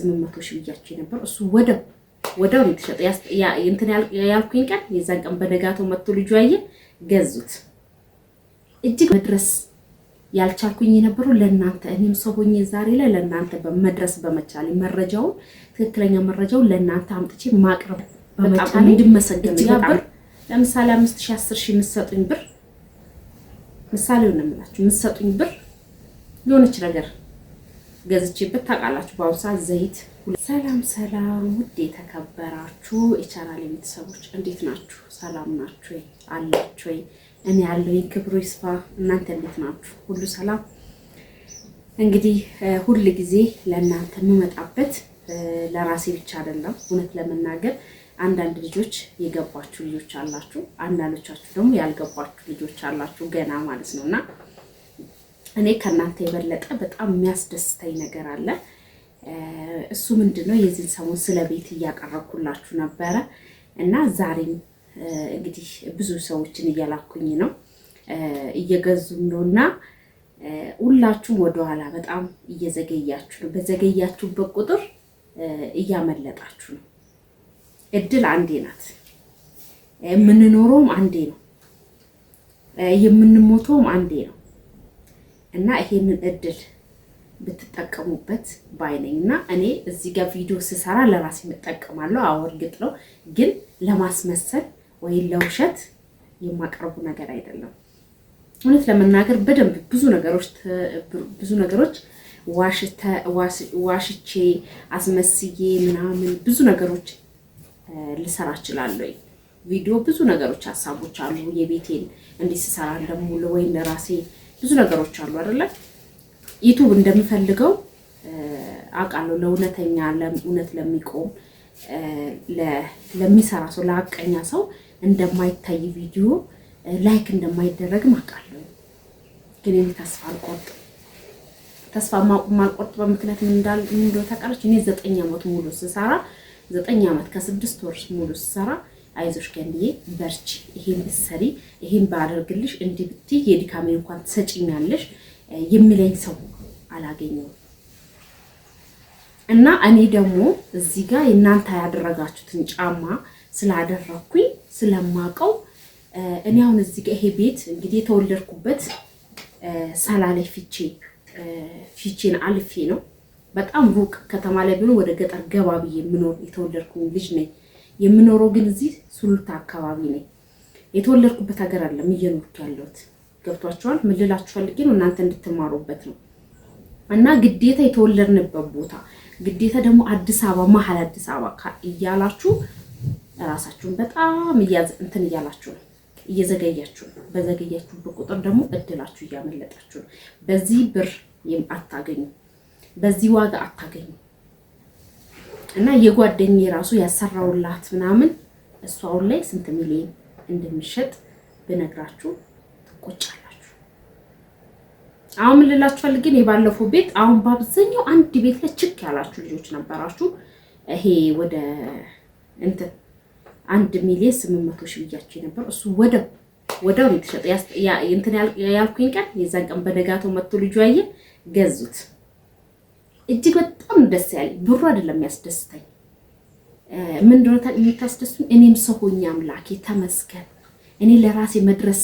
800 ሺህ ብያችሁ ነበር። እሱ ወደው የተሸጠ እንትን ያልኩኝ ቀን የዛን ቀን በነጋታው መጥቶ ልጁ ያየ ገዙት። እጅግ መድረስ ያልቻልኩኝ የነበረው ለእናንተ እኔም ሰው ሆኜ ዛሬ ላይ ለእናንተ በመድረስ በመቻል መረጃውን ትክክለኛ መረጃውን ለእናንተ አምጥቼ ማቅረብ በመቻል እንድመሰገን ይባል። ለምሳሌ 5000 10000 የምትሰጡኝ ብር ምሳሌው ነው የምላችሁ። የምትሰጡኝ ብር የሆነች ነገር ገዝቼበት ታውቃላችሁ። በአውሳ ዘይት። ሰላም ውድ የተከበራችሁ የቻናሌ ቤተሰቦች እንዴት ናችሁ? ሰላም ናችሁ አላችሁ? እኔ ያለኝ ክብሩ ይስፋ። እናንተ እንዴት ናችሁ? ሁሉ ሰላም? እንግዲህ ሁሉ ጊዜ ለእናንተ የምመጣበት ለራሴ ብቻ አይደለም። እውነት ለመናገር አንዳንድ ልጆች የገባችሁ ልጆች አላችሁ፣ አንዳንዶቻችሁ ደግሞ ያልገባችሁ ልጆች አላችሁ ገና ማለት ነውና እኔ ከእናንተ የበለጠ በጣም የሚያስደስተኝ ነገር አለ። እሱ ምንድነው? የዚህን ሰሞን ስለ ቤት እያቀረብኩላችሁ ነበረ እና ዛሬም እንግዲህ ብዙ ሰዎችን እያላኩኝ ነው እየገዙም ነውና ሁላችሁም ወደኋላ በጣም እየዘገያችሁ ነው። በዘገያችሁበት ቁጥር እያመለጣችሁ ነው። እድል አንዴ ናት። የምንኖረውም አንዴ ነው፣ የምንሞተውም አንዴ ነው እና ይሄንን እድል ብትጠቀሙበት ባይነኝና እኔ እዚህ ጋር ቪዲዮ ስሰራ ለራሴ እጠቀማለሁ። አዎ እርግጥ ነው፣ ግን ለማስመሰል ወይ ለውሸት የማቀርቡ ነገር አይደለም። እውነት ለመናገር በደንብ ብዙ ነገሮች ዋሽቼ አስመስዬ ምናምን ብዙ ነገሮች ልሰራ እችላለሁ። ቪዲዮ ብዙ ነገሮች ሀሳቦች አሉ። የቤቴን እንዴት ስሰራ እንደምውል ወይ ለራሴ ብዙ ነገሮች አሉ አይደለ? ዩቲዩብ እንደምፈልገው አውቃለሁ። ለእውነተኛ ለእውነት ለሚቆም ለሚሰራ ሰው ለሀቀኛ ሰው እንደማይታይ ቪዲዮ ላይክ እንደማይደረግም አውቃለሁ። ግን እኔ ተስፋ አልቆርጥም። ተስፋ ማልቆርጥ በምክንያት ምን እንደሆነ ታውቃለች። እኔ 9 ዓመት ሙሉ ስሰራ 9 ዓመት ከ6 ወር ሙሉ ስሰራ አይዞሽ ገንዬ በርቺ፣ ይሄን ብትሰሪ ይሄን ባደርግልሽ እንዲህ ብትይ የድካሜን እንኳን ትሰጪኛለሽ የሚለኝ ሰው አላገኘሁም። እና እኔ ደግሞ እዚህ ጋር እናንተ ያደረጋችሁትን ጫማ ስላደረኩኝ ስለማቀው እኔ አሁን እዚህ ጋር ይሄ ቤት እንግዲህ የተወለድኩበት ሰላሌ ፊቼን አልፌ ነው። በጣም ሩቅ ከተማ ላይ ቢሆን ወደ ገጠር ገባ ብዬ የምኖር የተወለድኩኝ ልጅ ነኝ። የምኖረው ግን እዚህ ሱሉልታ አካባቢ ነኝ። የተወለድኩበት ሀገር አይደለም እየኖርኩ ያለሁት። ገብቷችኋል? ምን ልላችሁ ፈልጌ ነው እናንተ እንድትማሩበት ነው። እና ግዴታ የተወለድንበት ቦታ ግዴታ ደግሞ አዲስ አበባ መሀል አዲስ አበባ እያላችሁ ራሳችሁን በጣም እንትን እያላችሁ ነው፣ እየዘገያችሁ ነው። በዘገያችሁበት ቁጥር ደግሞ እድላችሁ እያመለጣችሁ ነው። በዚህ ብር አታገኙ፣ በዚህ ዋጋ አታገኙ። እና የጓደኛዬ ራሱ ያሰራውላት ምናምን እሷ አሁን ላይ ስንት ሚሊዮን እንደሚሸጥ ብነግራችሁ ትቆጫላችሁ። አሁን ምን ልላችሁ ፈልጌ ነው፣ የባለፈው ቤት አሁን በአብዛኛው አንድ ቤት ላይ ችክ ያላችሁ ልጆች ነበራችሁ። ይሄ ወደ 1 ሚሊዮን 800 ሺህ ብያችሁ ነበር። እሱ ወደው የተሸጠ እንትን ያልኩኝ ቀን የዛን ቀን በነጋታው መጥቶ ልጁ ያየ ገዙት። እጅግ በጣም ደስ ያለኝ ብሩ አይደለም ያስደስተኝ። ምን እንደሆነ የምታስደስቱኝ እኔም ሰው ሆኜ አምላኬ ተመስገን። እኔ ለራሴ መድረስ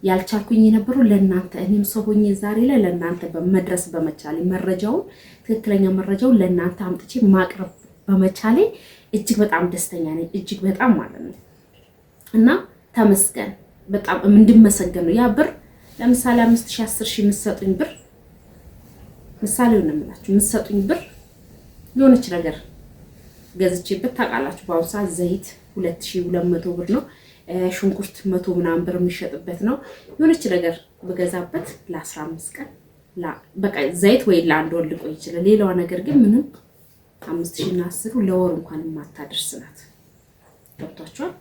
ያልቻልኩኝ የነበረው ለእናንተ እኔም ሰው ሆኜ ዛሬ ላይ ለእናንተ በመድረስ በመቻሌ መረጃውን ትክክለኛ መረጃውን ለእናንተ አምጥቼ ማቅረብ በመቻሌ እጅግ በጣም ደስተኛ ነኝ። እጅግ በጣም ማለት ነው። እና ተመስገን በጣም እንድመሰገን ነው። ያ ብር ለምሳሌ 5000 10000 የምትሰጡኝ ብር ምሳሌው ነው የምላችሁ። የምትሰጡኝ ብር የሆነች ነገር ገዝቼበት ታውቃላችሁ። በአሁኑ ሰዓት ዘይት 2200 ብር ነው። ሽንኩርት 100 ምናምን ብር የሚሸጥበት ነው። የሆነች ነገር በገዛበት ለ15 ቀን በቃ ዘይት ወይ ለአንድ ወር ሊቆይ ይችላል። ሌላዋ ነገር ግን ምንም 5000 እና 10 ለወር እንኳን የማታደርስ ናት። ገብቷችኋል?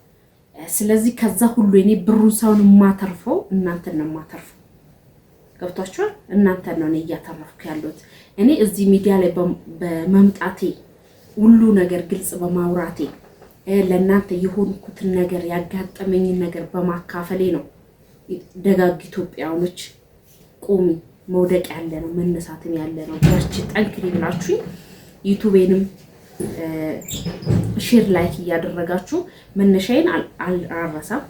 ስለዚህ ከዛ ሁሉ እኔ ብሩን ሳይሆን የማተርፈው እናንተን ነው የማተርፈው። ገብቷችኋል? እናንተን ነው እኔ እያተረፍኩ ያለሁት። እኔ እዚህ ሚዲያ ላይ በመምጣቴ ሁሉ ነገር ግልጽ በማውራቴ ለእናንተ የሆንኩትን ነገር ያጋጠመኝን ነገር በማካፈሌ ነው ደጋግ ኢትዮጵያውያኖች ቁሚ፣ መውደቅ ያለ ነው መነሳትም ያለ ነው፣ በርቺ፣ ጠንክሪ ብላችሁኝ ዩቲዩቤንም ሼር ላይክ እያደረጋችሁ መነሻዬን አልረሳም።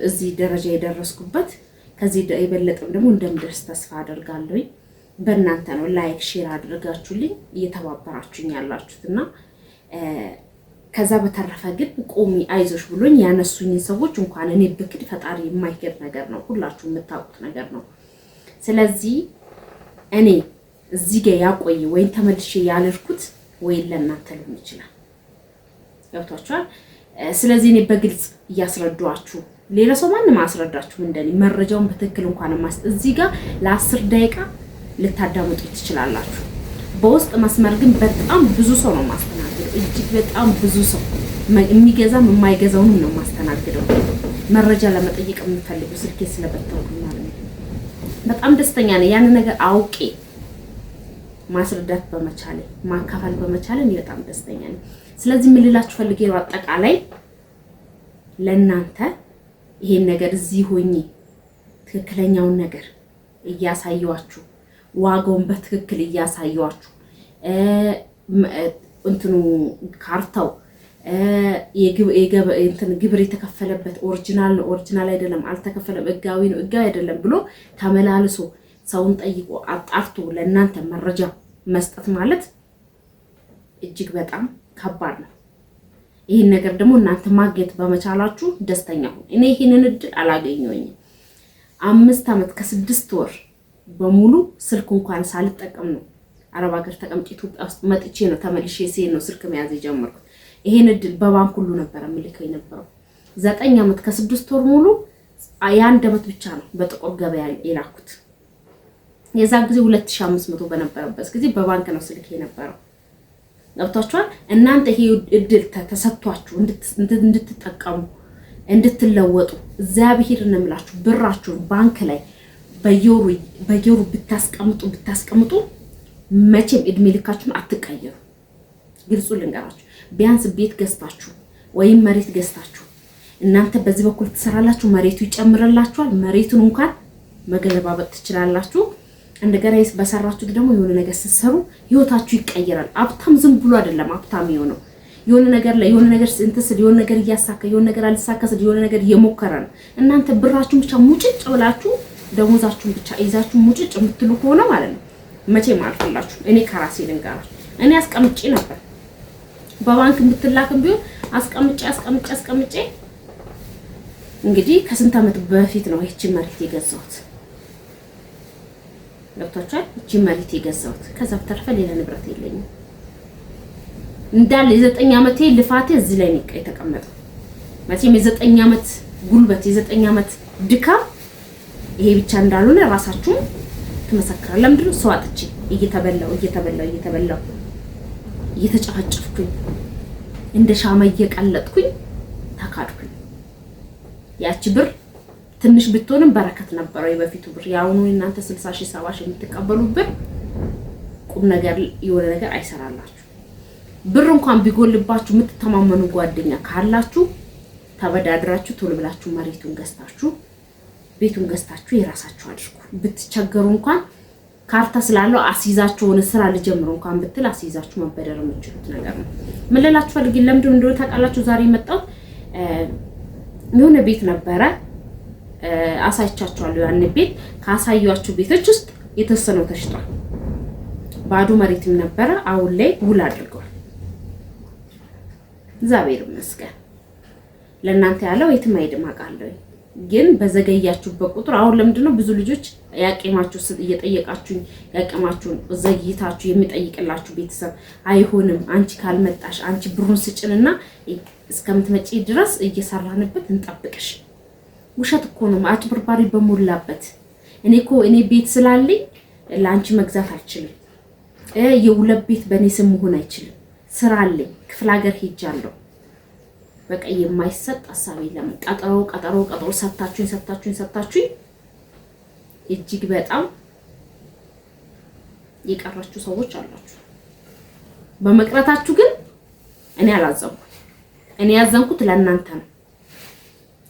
እዚህ ደረጃ የደረስኩበት ከዚህ የበለጠም ደግሞ እንደምደርስ ተስፋ አደርጋለሁ። በእናንተ ነው ላይክ ሼር አድርጋችሁልኝ እየተባበራችሁኝ ያላችሁትና ከዛ በተረፈ ግን ቆሚ አይዞሽ ብሎኝ ያነሱኝ ሰዎች እንኳን እኔ ብክድ ፈጣሪ የማይክድ ነገር ነው፣ ሁላችሁ የምታውቁት ነገር ነው። ስለዚህ እኔ እዚህ ጋር ያቆይ ወይን ተመልሼ ያልርኩት ወይ ለእናንተ ሊሆን ይችላል። ገብቷችኋል? ስለዚህ እኔ በግልጽ እያስረዳችሁ ሌላ ሰው ማንም አስረዳችሁ እንደኔ መረጃውን በትክክል እንኳን እዚህ ጋር ለ10 ደቂቃ ልታዳምጡ ትችላላችሁ። በውስጥ መስመር ግን በጣም ብዙ ሰው ነው ማስተናገደው። እጅግ በጣም ብዙ ሰው የሚገዛም የማይገዛውንም ነው ማስተናገደው። መረጃ ለመጠየቅ የምፈልጉ ስልኬ ስለበተውኩኝ ማለት ነው። በጣም ደስተኛ ነኝ ያን ነገር አውቄ ማስረዳት በመቻሌ ማካፈል በመቻሌ እኔ በጣም ደስተኛ ነኝ። ስለዚህ ምን ልላችሁ ፈልጌ ነው አጠቃላይ ለእናንተ ይሄን ነገር እዚህ ሆኜ ትክክለኛውን ነገር እያሳየዋችሁ ዋጋውን በትክክል እያሳየዋችሁ እንትኑ ካርታው ግብር የተከፈለበት ኦሪጂናል ነው ኦሪጂናል አይደለም አልተከፈለም ህጋዊ ነው ህጋዊ አይደለም ብሎ ተመላልሶ ሰውን ጠይቆ አጣርቶ ለእናንተ መረጃ መስጠት ማለት እጅግ በጣም ከባድ ነው። ይሄን ነገር ደግሞ እናንተ ማግኘት በመቻላችሁ ደስተኛ ሁኑ። እኔ ይሄንን እድል አላገኘሁኝም። 5 ዓመት ከ6 ወር በሙሉ ስልክ እንኳን ሳልጠቀም ነው አረብ ሀገር ተቀምጬ ኢትዮጵያ ውስጥ መጥቼ ነው ተመልሼ ሲሄድ ነው ስልክ መያዝ የጀመርኩት። ይሄን እድል በባንክ ሁሉ ነበር ምልከው የነበረው። 9 ዓመት ከ6 ወር ሙሉ ያን ዓመት ብቻ ነው በጥቁር ገበያ የላኩት። የዛ ጊዜ 2500 በነበረበት ጊዜ በባንክ ነው ስልክ የነበረው። ገብታችኋል? እናንተ ይሄ እድል ተሰጥቷችሁ እንድትጠቀሙ እንድትለወጡ እግዚአብሔር እንምላችሁ ብራችሁን ባንክ ላይ በየወሩ ብታስቀምጡ መቼም እድሜ ልካችሁን አትቀየሩ። ግልጹ ልንገራችሁ፣ ቢያንስ ቤት ገዝታችሁ ወይም መሬት ገዝታችሁ እናንተ በዚህ በኩል ትሰራላችሁ፣ መሬቱ ይጨምርላችኋል። መሬቱን እንኳን መገለባበጥ ትችላላችሁ። እንደገና በሰራችሁት ደግሞ የሆነ ነገር ስትሰሩ ህይወታችሁ ይቀየራል። ሀብታም ዝም ብሎ አይደለም ሀብታም የሆነው የሆነ ነገር ላይ የሆነ ነገር እንትስል የሆነ ነገር እያሳካ የሆነ ነገር አልሳካስል የሆነ ነገር እየሞከረ ነው። እናንተ ብራችሁን ብቻ ሙጭጭ ብላችሁ ደሞዛችሁን ብቻ ይዛችሁ ሙጭጭ የምትሉ ከሆነ ማለት ነው መቼም አልፈላችሁ። እኔ ከራሴ ልንገራችሁ፣ እኔ አስቀምጬ ነበር በባንክ የምትላክም ቢሆን አስቀምጬ እንግዲህ ከስንት ዓመት በፊት ነው ይህቺ መሬት የገዛሁት። ገብቷችኋል? ይህቺ መሬት የገዛሁት ከዛ በተረፈ ሌላ ንብረት የለኝም። እንዳለ የ9 ዓመቴ ልፋቴ እዚህ ላይ ነው የተቀመጠው። መቼም የ9 ዓመት ጉልበት የ9 ዓመት ድካም ይሄ ብቻ እንዳልሆነ ራሳችሁ ትመሰክራላችሁ። ለምንድን ነው ሰው አጥቼ እየተበላው እየተጨፈጨፍኩኝ እንደ ሻማ እየቀለጥኩኝ ተካድኩኝ። ያቺ ብር ትንሽ ብትሆንም በረከት ነበረው የበፊቱ ብር። ያውኑ እናንተ 60 ሺህ 70 ሺህ የምትቀበሉበት ቁም ነገር የሆነ ነገር አይሰራላችሁ። ብር እንኳን ቢጎልባችሁ የምትተማመኑ ጓደኛ ካላችሁ ተበዳድራችሁ ቶሎ ብላችሁ መሬቱን ገዝታችሁ ቤቱን ገዝታችሁ የራሳችሁ አድርጉ። ብትቸገሩ እንኳን ካርታ ስላለው አስይዛችሁ ሆነ ስራ ልጀምሩ እንኳን ብትል አስይዛችሁ መበደር የምትችሉት ነገር ነው። ምን ልላችሁ ፈልጌ ለምንድን እንደሆነ ታውቃላችሁ? ዛሬ መጣው የሆነ ቤት ነበረ አሳይቻችኋለሁ። ያን ቤት ካሳያችሁ ቤቶች ውስጥ የተወሰነው ተሽጧል። ባዶ መሬትም ነበረ። አሁን ላይ ውል አድርገዋል። እግዚአብሔር ይመስገን። ለእናንተ ያለው የትም አይደም አውቃለሁ። ግን በዘገያችሁበት ቁጥር አሁን ለምንድነው ብዙ ልጆች ያቄማችሁ እየጠየቃችሁኝ ያቄማችሁን ዘግይታችሁ የሚጠይቅላችሁ ቤተሰብ አይሆንም፣ አንቺ ካልመጣሽ አንቺ ብሩን ስጭንና እስከምትመጪ ድረስ እየሰራንበት እንጠብቅሽ። ውሸት እኮ ነው፣ አጭበርባሪ በሞላበት። እኔ ቤት ስላለኝ ለአንቺ መግዛት አልችልም። የሁለት ቤት በእኔ ስም መሆን አይችልም። ስራ አለኝ፣ ክፍለ ሀገር ሄጃለሁ። በቃ የማይሰጥ ሐሳብ የለም። ቀጠሮ ሰጣችሁኝ እጅግ በጣም የቀራችሁ ሰዎች አላችሁ። በመቅረታችሁ ግን እኔ አላዘንኩም። እኔ ያዘንኩት ለእናንተ ነው።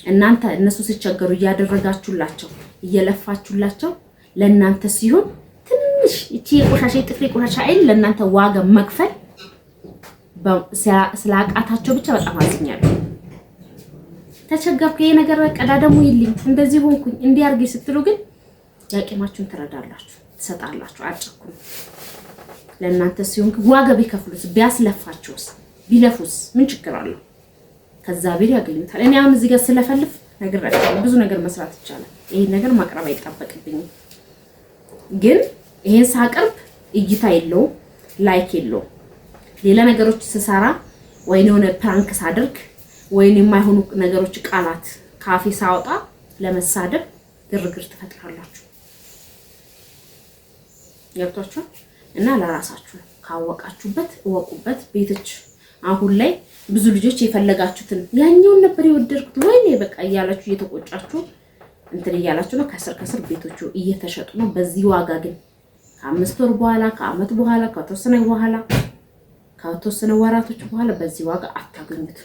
እናንተ እነሱ ሲቸገሩ እያደረጋችሁላቸው እየለፋችሁላቸው ለእናንተ ሲሆን ትንሽ እቺ ቆሻሻ ጥፍሬ ቆሻሻ አይደል ለእናንተ ዋጋ መክፈል ስላቃታቸው ብቻ በጣም አዝኛለሁ። ተቸገርኩ፣ ይሄ ነገር ቀዳደሙ ይልኝ እንደዚህ ሆንኩኝ እንዲህ አርጌ ስትሉ ግን ያቂማችሁን ትረዳላችሁ፣ ትሰጣላችሁ። አጭኩኝ ለእናንተ ሲሆን ዋጋ ቢከፍሉስ ቢያስለፋችሁስ ቢለፉስ ምን ችግር አለው? ከዛ ቢል ያገኙታል። እኔ አሁን እዚህ ጋር ስለፈልፍ ነግራችኋለሁ፣ ብዙ ነገር መስራት ይቻላል። ይሄን ነገር ማቅረብ አይጠበቅብኝም። ግን ይሄን ሳቀርብ እይታ የለውም፣ ላይክ የለውም። ሌላ ነገሮች ስሰራ ወይኔ የሆነ ፕራንክ ሳደርግ ወይኔ የማይሆኑ ነገሮች ቃላት ካፌ ሳወጣ ለመሳደብ ግርግር ትፈጥራላችሁ። ገብቷችሁ እና ለራሳችሁ ካወቃችሁበት እወቁበት። ቤቶች አሁን ላይ ብዙ ልጆች የፈለጋችሁትን ያኛውን ነበር የወደድኩት ወይኔ በቃ እያላችሁ እየተቆጫችሁ እንትን እያላችሁ ነው። ከስር ቤቶቹ እየተሸጡ ነው በዚህ ዋጋ። ግን ከ5 ወር በኋላ ከአመት በኋላ ከተወሰነ ወራቶች በኋላ በዚህ ዋጋ አታገኙት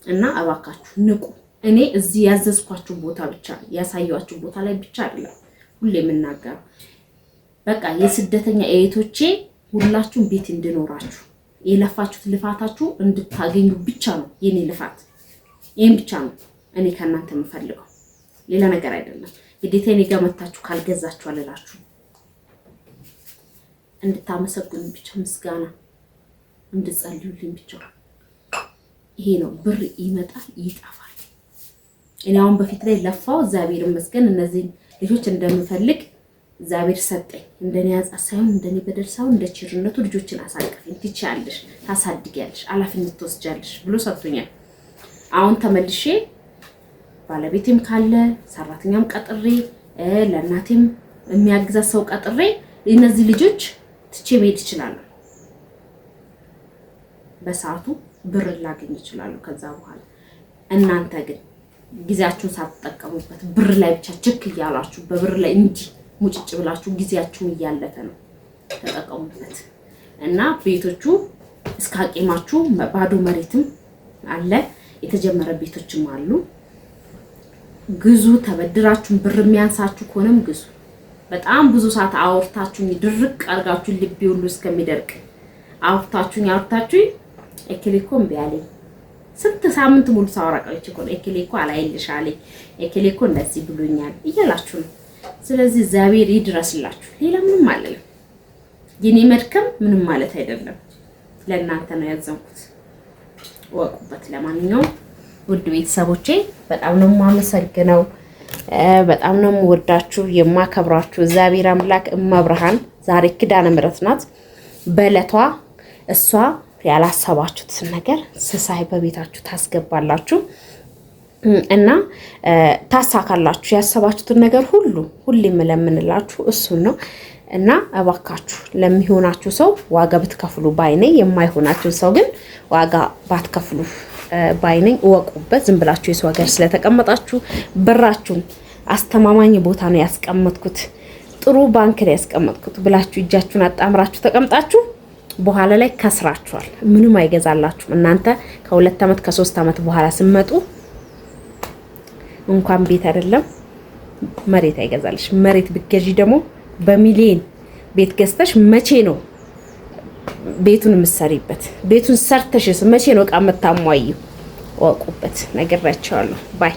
እና እባካችሁ ንቁ። እኔ እዚህ ያዘዝኳችሁ ቦታ ብቻ ያሳያችሁ ቦታ ላይ ብቻ አይደለም ሁሌ የምናገረው። በቃ የስደተኛ እህቶቼ ሁላችሁም ቤት እንድኖራችሁ የለፋችሁት ልፋታችሁ እንድታገኙ ብቻ ነው የኔ ልፋት። ይሄን ብቻ ነው እኔ ከእናንተ የምፈልገው፣ ሌላ ነገር አይደለም። ግዴታ እኔ ጋር መታችሁ ካልገዛችሁ አልላችሁ፣ እንድታመሰግኑ ብቻ ምስጋና እንድጸልዩልኝ ብቻ። ይሄ ነው። ብር ይመጣል ይጠፋል። እኔ አሁን በፊት ላይ ለፋው፣ እግዚአብሔር ይመስገን እነዚህ ልጆች እንደምፈልግ እግዚአብሔር ሰጠኝ። እንደኔ ያጻ ሳይሆን እንደኔ በደል ሳይሆን እንደ ቸርነቱ ልጆችን አሳቅፈኝ፣ ትችያለሽ፣ ታሳድጊያለሽ፣ ኃላፊነት ትወስጃለሽ ብሎ ሰጥቶኛል። አሁን ተመልሼ ባለቤቴም ካለ ሰራተኛም ቀጥሬ ለእናቴም የሚያግዛት ሰው ቀጥሬ እነዚህ ልጆች ትቼ መሄድ እችላለሁ። በሰዓቱ ብር ላገኝ እችላለሁ ከዛ በኋላ። እናንተ ግን ጊዜያችሁን ሳትጠቀሙበት ብር ላይ ብቻ ችክ እያላችሁ በብር ላይ እንጂ ሙጭጭ ብላችሁ ጊዜያችሁን እያለፈ ነው። ተጠቀሙበት እና ቤቶቹ እስከ አቂማችሁ ባዶ መሬትም አለ፣ የተጀመረ ቤቶችም አሉ። ግዙ። ተበድራችሁ ብር የሚያንሳችሁ ከሆነም ግዙ። በጣም ብዙ ሰዓት አውርታችሁኝ ድርቅ አርጋችሁ ልቤ ሁሉ እስከሚደርቅ አውርታችሁኝ ኤኬሌኮ እምቢ አለኝ። ስንት ሳምንት ሙሉ ሳወራ ቆይቼ እኮ ኤኬሌኮ አላይልሽ አለኝ፣ ኤኬሌኮ እንደዚህ ብሎኛል እያላችሁ ነው። ስለዚህ እግዚአብሔር ይድረስላችሁ። ሌላ ምንም አይደለም። የኔ መድከም ምንም ማለት አይደለም። ለእናንተ ነው ያዘንኩት፣ ወቁበት። ለማንኛውም ውድ ቤተሰቦቼ በጣም ነው የማመሰግነው፣ በጣም ነው የምወዳችሁ የማከብራችሁ። እግዚአብሔር አምላክ እመብርሃን ዛሬ ኪዳነ ምሕረት ናት። በዕለቷ እሷ ያላሰባችሁትን ነገር ስሳይ በቤታችሁ ታስገባላችሁ እና ታሳካላችሁ። ያሰባችሁትን ነገር ሁሌም ለምንላችሁ እሱን ነው እና እባካችሁ ለሚሆናችሁ ሰው ዋጋ ብትከፍሉ ባይነኝ፣ የማይሆናችሁ ሰው ግን ዋጋ ባትከፍሉ ባይነኝ። እወቁበት። ዝም ብላችሁ የሰው ሀገር ስለተቀመጣችሁ ብራችሁን አስተማማኝ ቦታ ነው ያስቀመጥኩት፣ ጥሩ ባንክ ላይ ያስቀመጥኩት ብላችሁ እጃችሁን አጣምራችሁ ተቀምጣችሁ በኋላ ላይ ከስራችኋል። ምንም አይገዛላችሁም። እናንተ ከ2 ዓመት ከ3 ዓመት በኋላ ስመጡ እንኳን ቤት አይደለም መሬት አይገዛልሽ። መሬት ብትገዢ ደግሞ በሚሊዮን ቤት ገዝተሽ መቼ ነው ቤቱን የምትሰሪበት? ቤቱን ሰርተሽስ መቼ ነው ዕቃ የምታሟይው? ወቁበት። ነግራችኋለሁ። ባይ